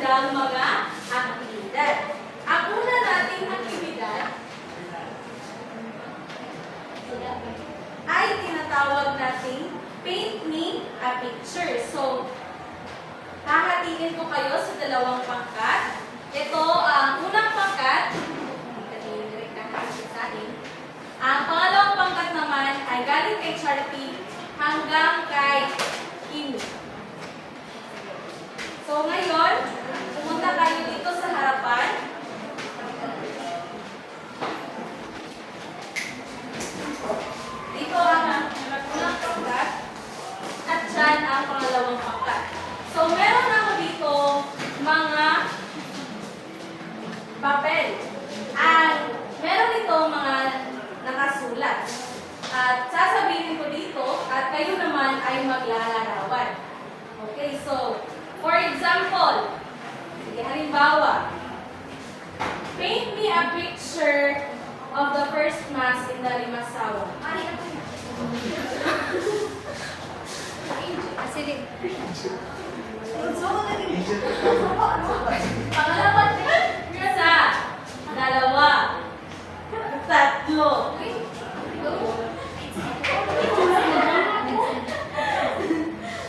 kanilang mga aktibidad. Ang una nating aktibidad ay tinatawag nating paint me a picture. So, hahatiin ko kayo sa dalawang pangkat. Ito ang unang pangkat. Ang pangalawang pangkat naman ay galing kay Charity hanggang kay Kimi. So ngayon, pumunta kayo dito sa harapan. Dito ang unang pangkat at dyan ang pangalawang pangkat. So meron ako dito mga papel. Meron dito mga nakasulat. At sasabihin ko dito at kayo naman ay maglalarawan. Okay, so for example, sige, halimbawa, paint me a picture of the first mass in the Limasawa. Pangalawa, isa, dalawa, tatlo.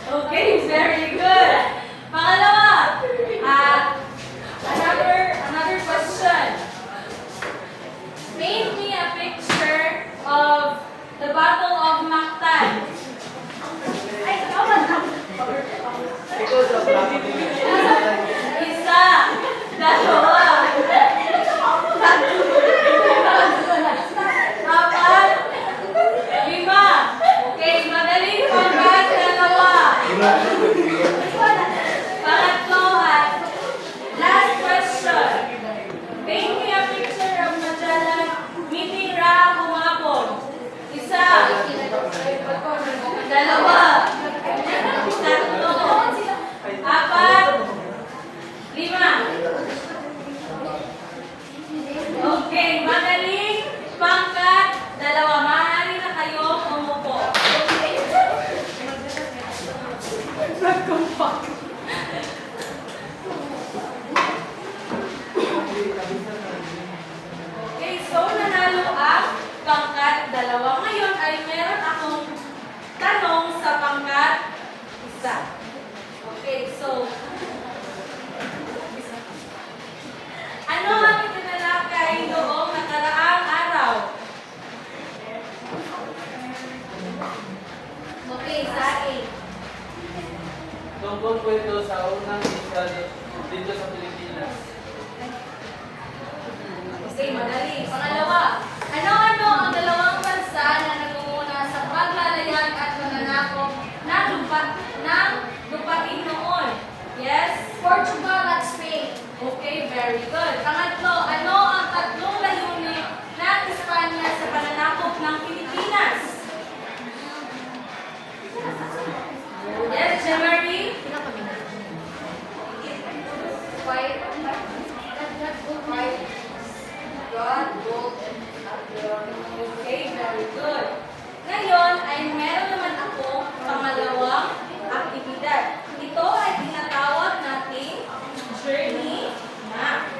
Okay, very good. Pangalawa, another question. Paint me a picture of the Battle of Mactan. Isa, dalawa, apat, lima. Okay, madaling pangkat, dalawa. Pangatlo at last question. Paint me a picture of Magellan meeting Ra humapon. Isa, dalawa, tatlo, apat, lima. Okay, madaling pangkat, dalawa. Maaari na kayo umupo. Okay, so nanalo ang pangkat dalawa. Ngayon ay meron akong tanong sa pangkat isa. Okay, so ano ang itinalakay noong nakaraang araw? Okay, sa A. Tungkol po ito sa unang estado dito sa Pilipinas. Okay, madali. Pangalawa, ano-ano ang dalawang bansa na nangunguna sa paglalayag at mananakop ng lupain noon? Yes? Portugal at Spain. Okay, very good. Pangatlo, ano ang tatlong layunin ng Espanya sa pananakop ng Pilipinas? Yes, Jean-Marie? White. God, gold, and Okay, very good. Ngayon ay meron naman ako pangalawang aktibidad. Ito ay tinatawag nating journey map.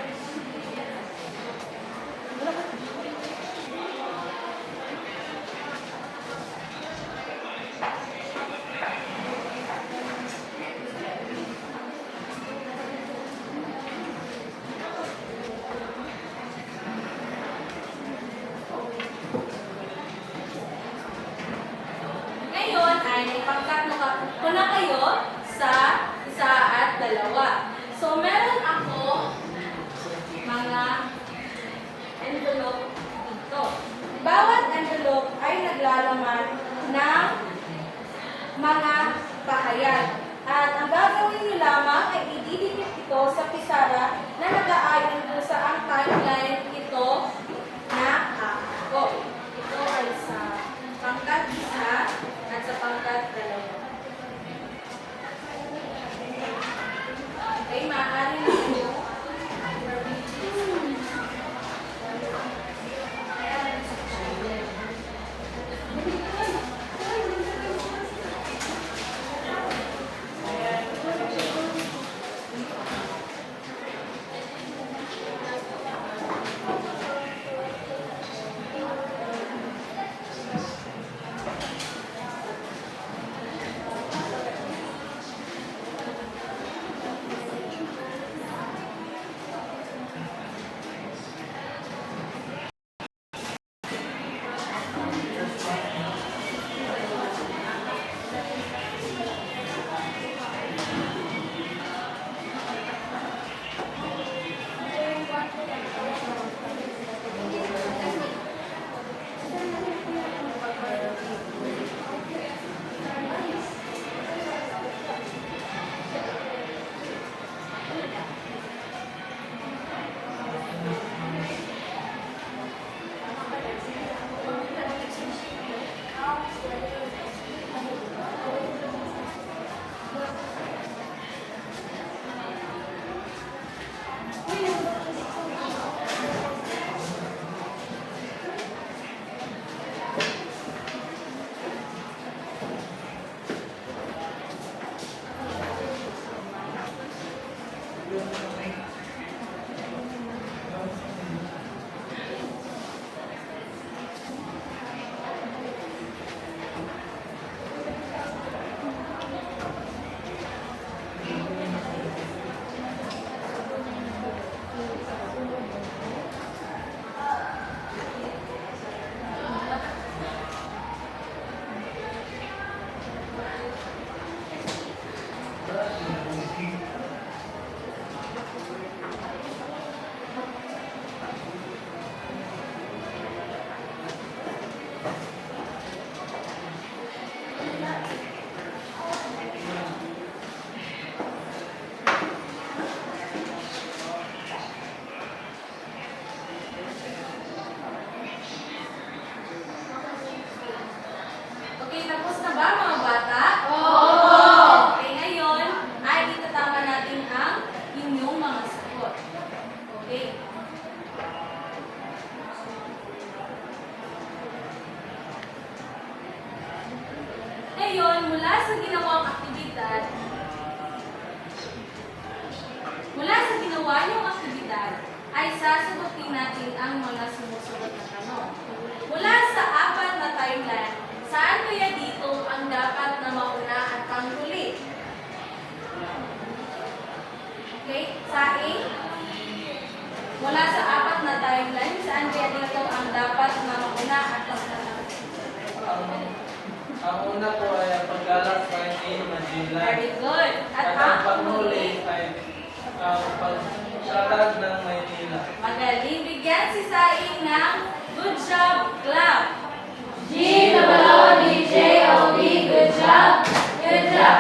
Ngayon ay ipangkat ko na kayo sa isa at dalawa. So, meron ako mga envelope dito. Bawat envelope ay naglalaman ng mga pahayag. At ang gagawin nyo lamang ay ididikit ito sa pisara na nag-aayon doon sa ang timeline ito na ako. Ito ay sa pangkat isa at sa pangkat dalawa. Okay, maaari na ito. Okay, tapos na ba mga bata? Okay, ngayon ay itatama natin ang inyong mga sagot. Okay. Ngayon, mula sa ginawang aktibidad, ay sasagutin natin ang mga sumusunod na tanong. Mula sa apat na timeline, saan kaya dito ang dapat na mauna at panghuli? Okay, saing. Mula sa apat na timeline, saan kaya dito ang dapat na mauna at panghuli? Ang una po ay ang paglalakbay ni Magellan. Very good. At At ang ang panghuli ay ang pagtatag ng Maynila. magaling. Bigyan si Saing ng good job clap. G-O-O-D-J-O-B, good job. Good job.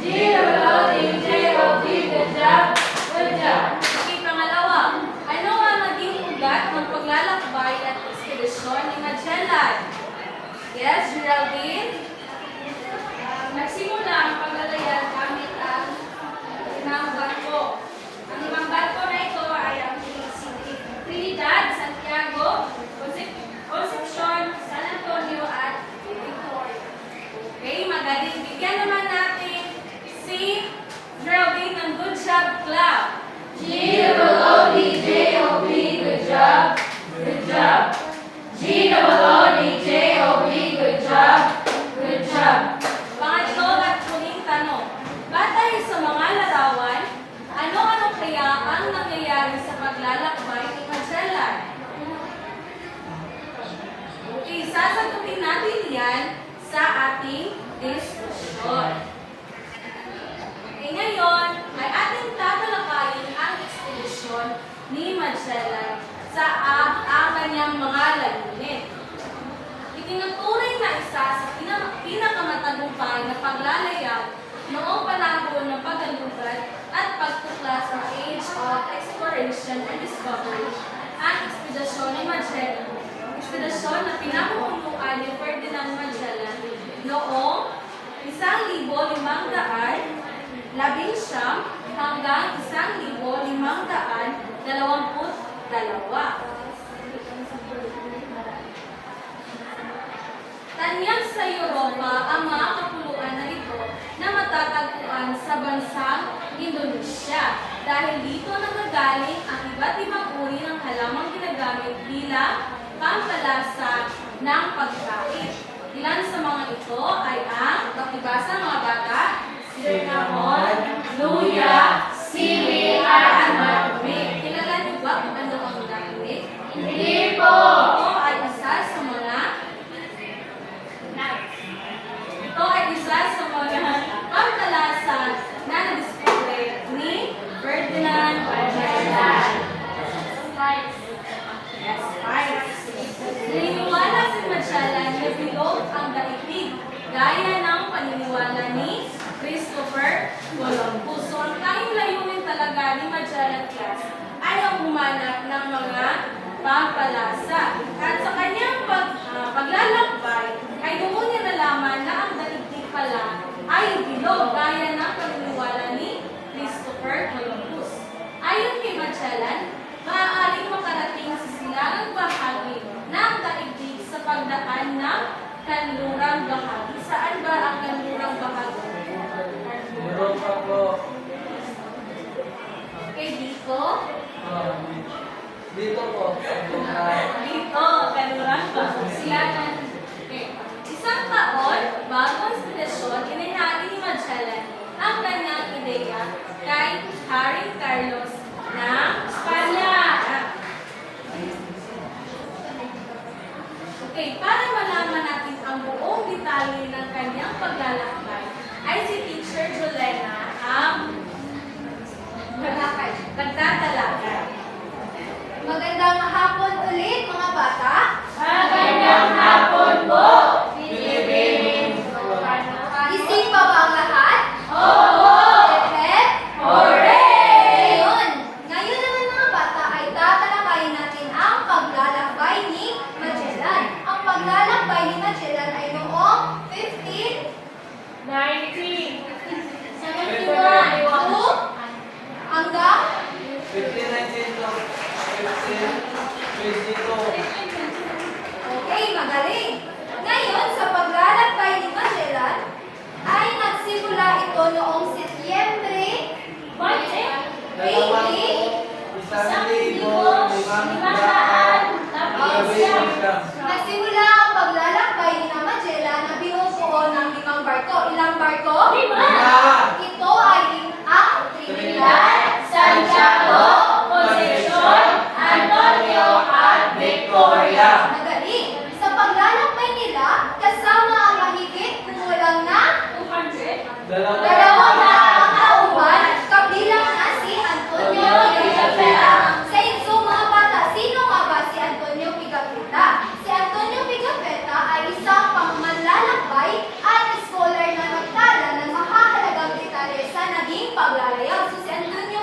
G-O-O-D-J-O-B, good job. Good job. Okay, pangalawa. Ano ang naging ugat ng paglalakbay at ekspedisyon ni Magellan? Yes, Geraldine? Nagsimula ang paglalayag gamit ang limang barko. Ang limang barko na ito ay ang Trinidad, Santiago, Concepcion, San Antonio at Victoria. Okay, magaling. Bigyan naman natin si Geraldine ng good job clap. G-O-O-D-J-O-B, good job. Good job. G-O-O-D-J-O-B, good job. Good job. Pangatlo at huling tanong. Batay sa mga larawan, ano-ano kaya ang nangyayari sa paglalakbay ni Magellan? Okay, sasagutin natin yan sa ating diskusyon. Okay, ngayon ay ating tatalakayin ang ekspedisyon ni Magellan sa ang kanyang mga layunin. Itinuturing na isa sa pinakamatagumpay na paglalayag noong panahon ng paglalugad at pagtuklas ng Age of Exploration and Discovery ang ekspedisyon ni Magellan. Ekspedisyon na pinamumunuan ni Ferdinand Magellan noong 1,519 hanggang 1,522. Tanyag sa Europa ang mga kapuluan na ito na matatagpuan sa bansang Indonesia dahil dito nanggagaling ang iba't ibang uri ng halamang ginagamit bilang pampalasa ng pagkain. Ilan sa mga ito ay ang pakibasa mga bata, cinnamon, luya, sili, at marumi. Kilala niyo ba kung ano ang marumi? Hindi po. Ito ay isa sa mga pampalasa na na-discover ni Ferdinand Magellan. Yes, spice. Naniniwala si Magellan na bilog ang daigdig gaya ng paniniwala ni Christopher Columbus. So, ang tanging layunin talaga ni Magellan class ay ang humanap ng mga pampalasa. At sa kanyang paglalakbay, ay doon niya nalaman na ang daigdig pala ay bilog gaya ng paniniwala ni Christopher Columbus. Ayon kay Magellan, maaaring makarating sa silangang bahagi ng daigdig sa pagdaan ng kanlurang bahagi. Saan ba ang kanlurang bahagi? Europa po. Dito po. Dito, kanurang ba? Sila na. Okay. Isang taon bago ang sitwasyon, inihagi ni Magellan ang kanyang ideya kay Haring Carlos ng Espanya. Okay, para malaman natin ang buong detalye ng kanyang paglalakbay, ay si Teacher Jolena ang nagtatalakay. Magandang hapon ulit mga bata. Magandang hapon po. Gising pa ba ang lahat? Oo. Pep? Hooray! Ngayon naman mga bata ay tatalakayin natin ang paglalakbay ni Magellan. Ang paglalakbay ni Magellan ay noong 19. 1571 hanggang 1519 to 1522. okay, magaling. Ngayon, sa paglalakbay ni Magellan, ay nagsimula ito noong Setyembre 20, nagsimula ang paglalakbay ni Magellan na binubuo ng 5 barko. Ilang barko? 5. Ito ay ang Trinidad, Santiago, Concepcion, Antonio, at Victoria. Magaling. Sa paglalakbay nila, kasama ang mahigit kumulang na 200. dalawang tauhan, kabilang na si Antonio Pigafetta. Sa inyo mga bata, sino nga ba si Antonio Pigafetta? Si Antonio Pigafetta ay isang pangmanlalakbay at scholar na nagtala ng mahahalagang detalye sa naging paglalayag. So si Antonio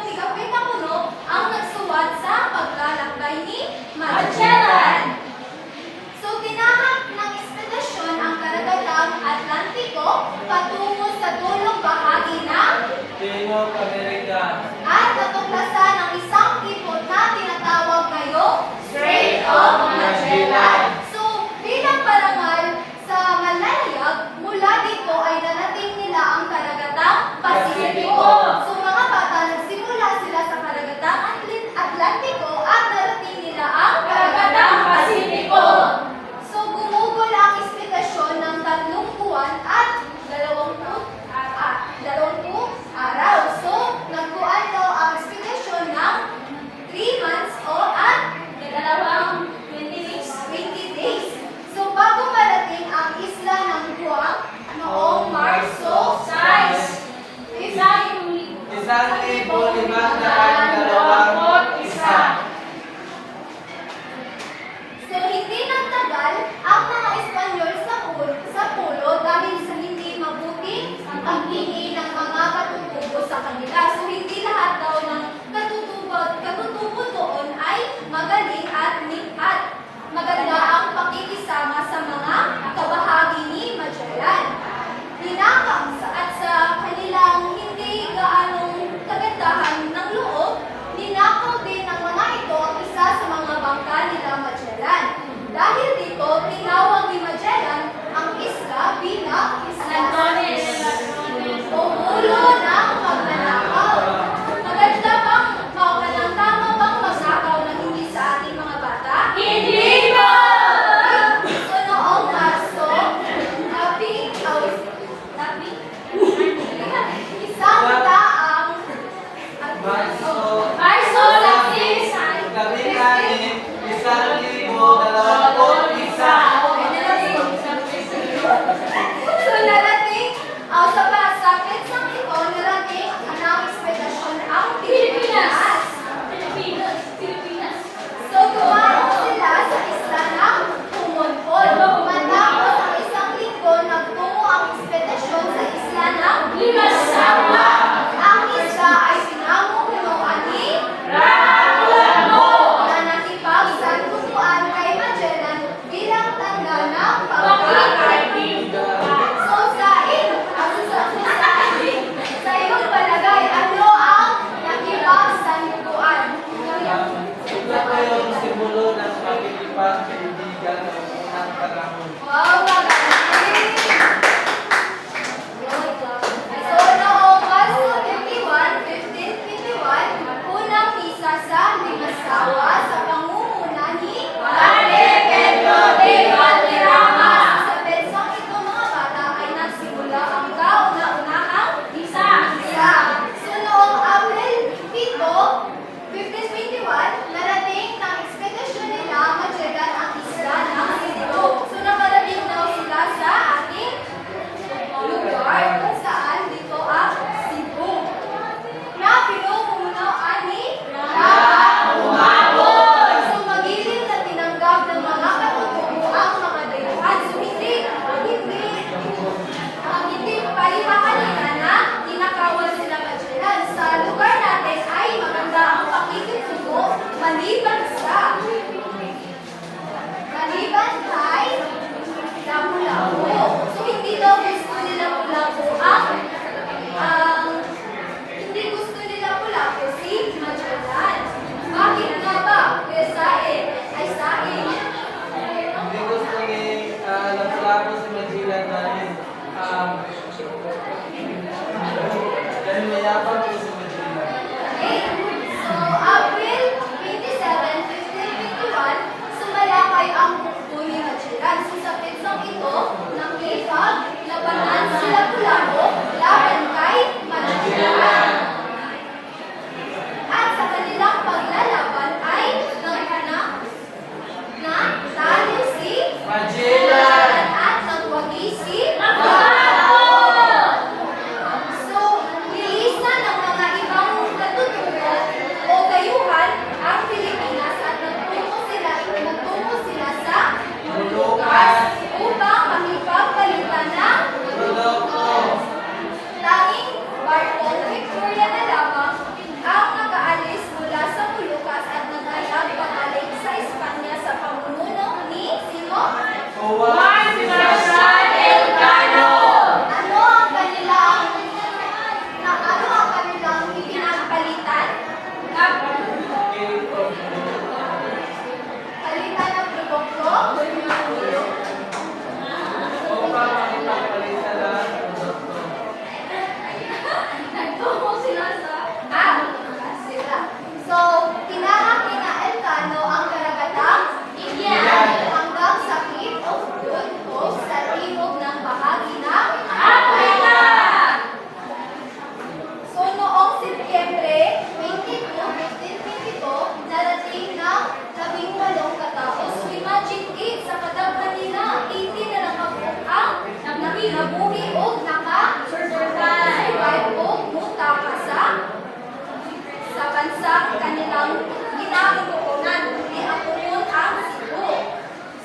sa kanilang kinauukunan, kundi ang union ang Cebu.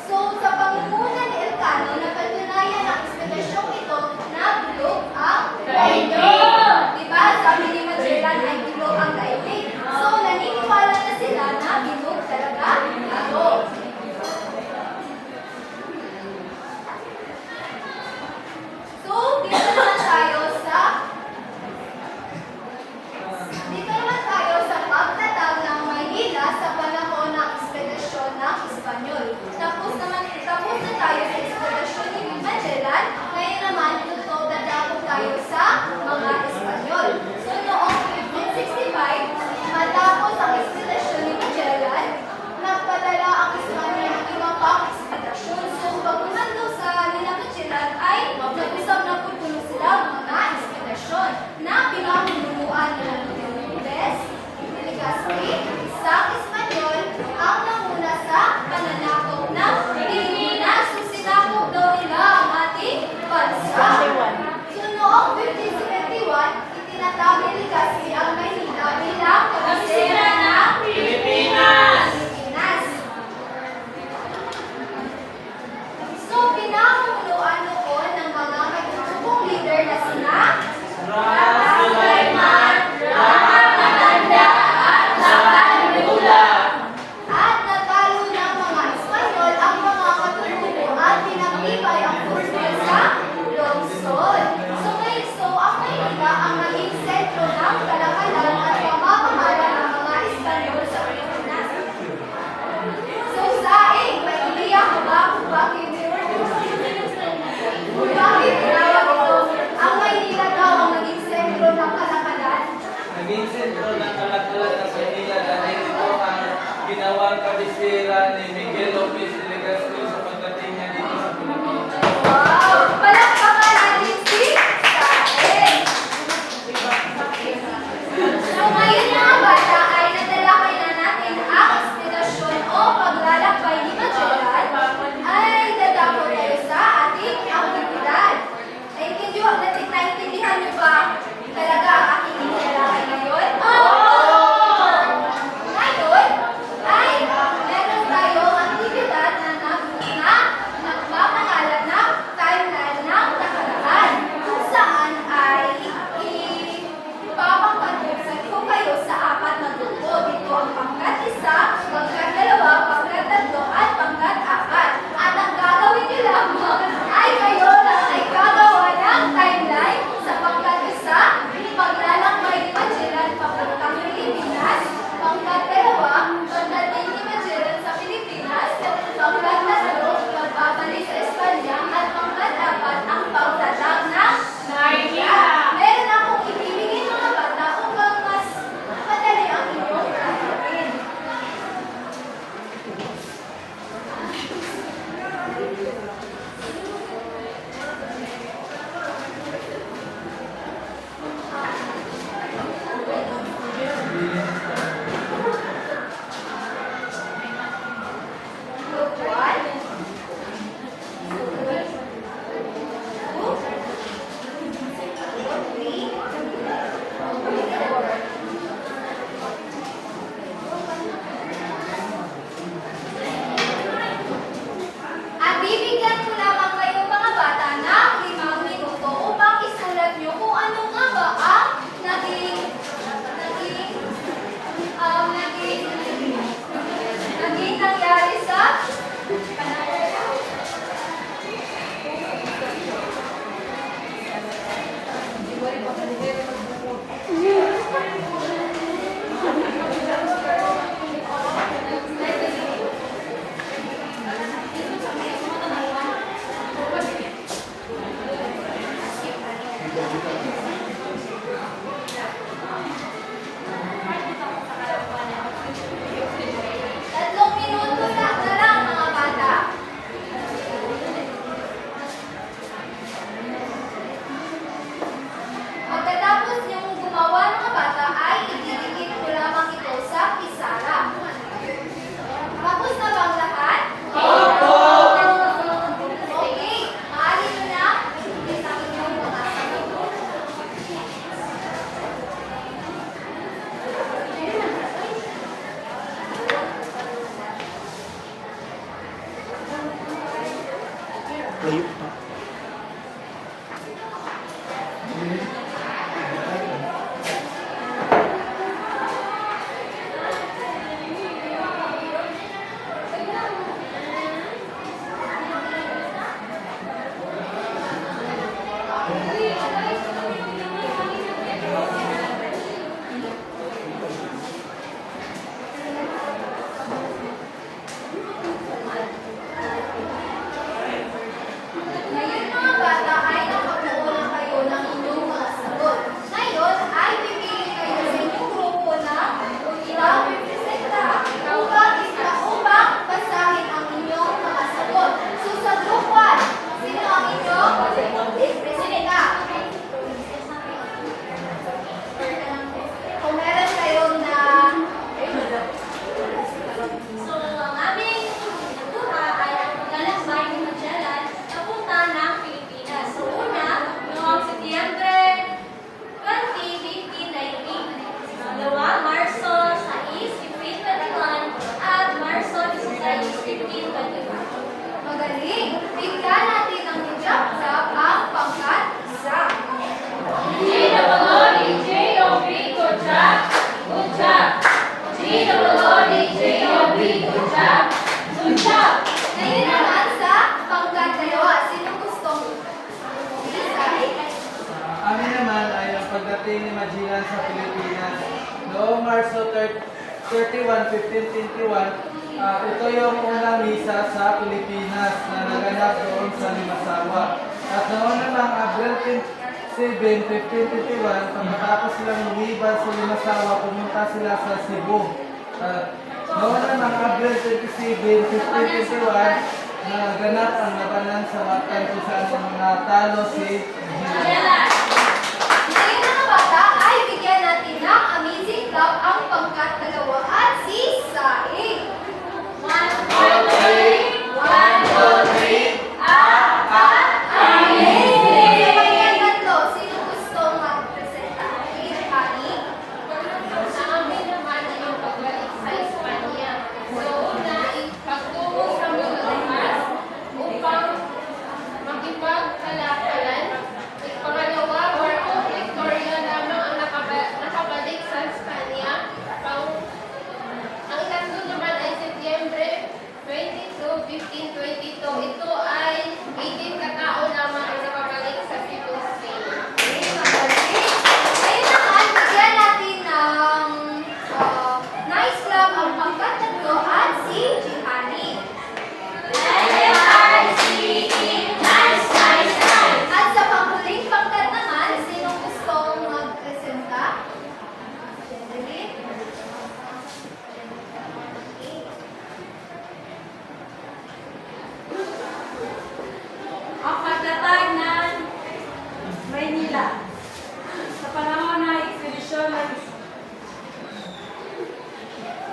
So, sa pangunguna ni Elcano, napatunayan ang ekspedisyong ito na bilog ang daigdig. Diba? Sabi ni Magellan ay bilog ang daigdig. So, naniniwala na sila na bilog talaga ito. So, dito naman tayo sa pagtatag ng Maynila sa panahon ng ekspedisyon ng Espanyol. Tapos na tayo sa ekspedisyon ni Magellan. Ngayon naman, dadako tayo sa mga Espanyol. So, noong 1565, matapos ang ekspedisyon ni Magellan, nagpadala ang Espanyol ng ibang pang ekspedisyon. So, pagkumando sa nila Magellan ay nag-usap na pupuno sila mga ekspedisyon na pinamumunuan nila Rodriguez, Legazpi, isang Espanyol ang nanguna sa pananakop ng Pilipinas. So, sinakop daw nila ang ating bansa. So, noong 1571, itinatag ni Legazpi ang Maynila bilang kabisera ng Pilipinas! So, pinamumunuan noon ng mga katutubong leader na sina Ras Sulaiman, Rama Maganda, at Laban Regula. at natalo ng mga Espanyol ang mga katutubo at pinagtibay ang forces sa lungsod. So, ang Maynila ang naging sentro ng kalakalan at pamamahala ng mga Espanyol sa Pilipinas. So, saing, may iliyak ko ba kung bakit tinawag ito? Ang Maynila daw ang naging sentro ng kalakalan. Naging sentro ng kalakalan ng Manila dahil ito ang ginawang kabisera ni Miguel Lopez Legazpi sa pagdating niya dito sa Pilipinas. Wow! Palakpakan natin si Saing! So ngayon mga bata ay natalakay na natin ang ekspedisyon o paglalakbay ni Magellan ay dadako tayo sa ating aktibidad. Naintindihan niyo ba talaga ang aking inilalakay ngayon? Ngayon ay meron tayong aktibidad na nagaganap sa Pilipinas. Noong Marso 31, 1521, ito yung unang misa sa Pilipinas na naganap doon sa Limasawa. At noon namang Abril 7, 1521, pagkatapos silang lumiban sa Limasawa, pumunta sila sa Cebu. Noon namang Abril 27, 1521, naganap ang labanan sa Matan kung saan natalo si Magellan. Ngayon mga bata ay bigyan natin ng amazing club ang pangkat dalawa at si Saing. 1, 2, 3. 1, 2, 3. Amazing! Sabay yan tatlo. Sino gusto mag-presenta? Please, Honey. Sa amin naman ay yung pagbalik sa Espanya. So, una, pagtungo sa Bulacan upang makipagkalakalan. Pangalawa, war of Victoria lamang ang nakabalik sa Espanya. Ang ikatlo naman ay Setyembre 22, 1522. Ito ay 18 katao lamang ang nakabalik sa Cebu State. Ngayon naman, bigyan natin ng nice club ang pangkat tatlo at si Honey. At sa panghuling pangkat naman, sinong gustong magpresenta? Jenny? Ang pagtatag ng Maynila sa panahon ng ekspedisyon ng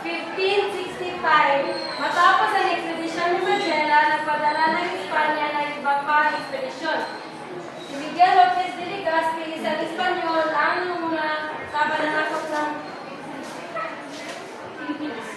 1565, matapos ang ekspedisyon ni Magellan, nagpadala ng Espanya ng iba pang ekspedisyon. Si Miguel Lopez de Legazpi, isang Espanyol, ang nanguna sa pananakop ng Pilipinas.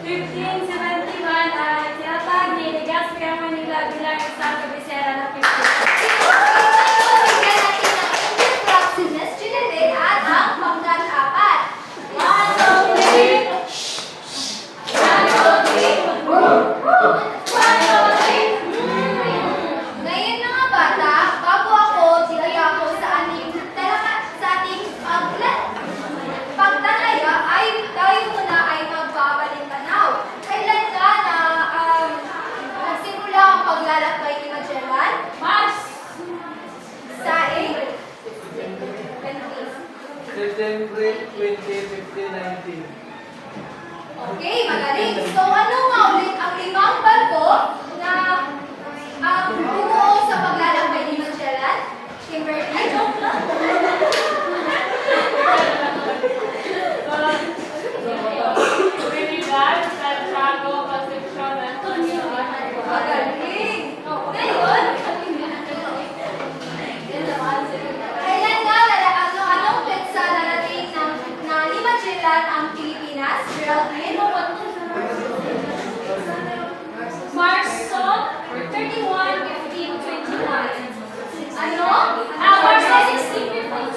1571 ay tinatag ni Legazpi ang Manila bilang isang kabisera ng Pilipinas. Bigyan natin ng English club si Miss Ginebra at ang pangkat apat. 1, 2, 3. 1, 2, 3. Ngayon mga bata, bago ako dinala ko sa ating pagtalaya ay tayo muna ay magbabalik tanaw. Kailan ka na nagsimula ang paglalakbay ni Magellan? Mars! Saing? September 20, 1519. Okay, magaling. So ano nga ulit ang limang barko na bumuo sa paglalakbay ni Magellan? Kimberly? Joke lang. Trinidad, Santiago, Concepcion, Antonio, Magaling. Ngayon, kailan nga anong petsa narating na ni Magellan ang Pilipinas? Geraldine? Marso 31, 1521. Ano? Marso 16, 1521.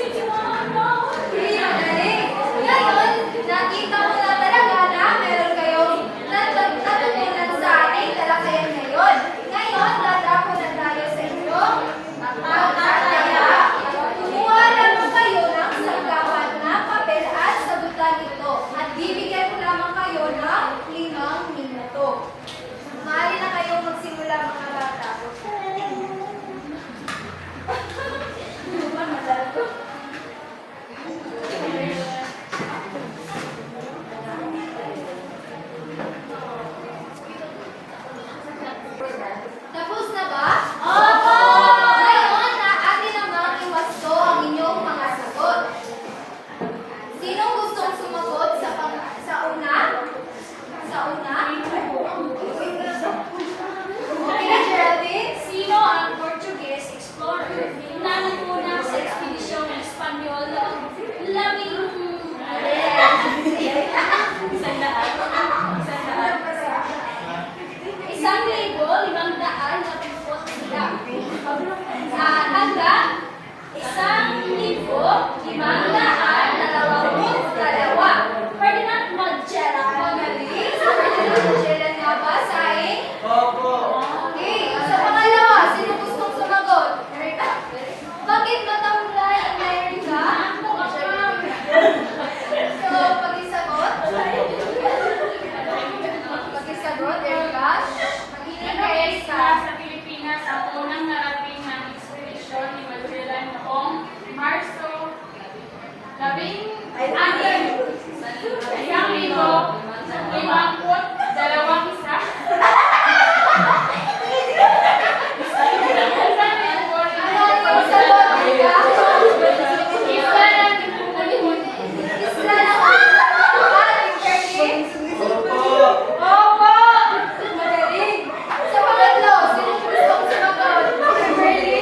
Sa pangatlo, sino gustong sumagot? Kimberly?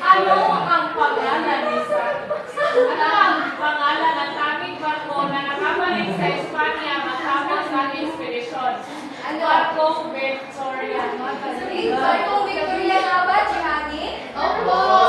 Ano ang pangalan ni Sam? Ano ang pangalan ng aming barko na nakabalik sa Espanya matapos ang ekspedisyon? Ano? Barkong Victoria. Barkong Victoria nga ba, Chihani? Opo.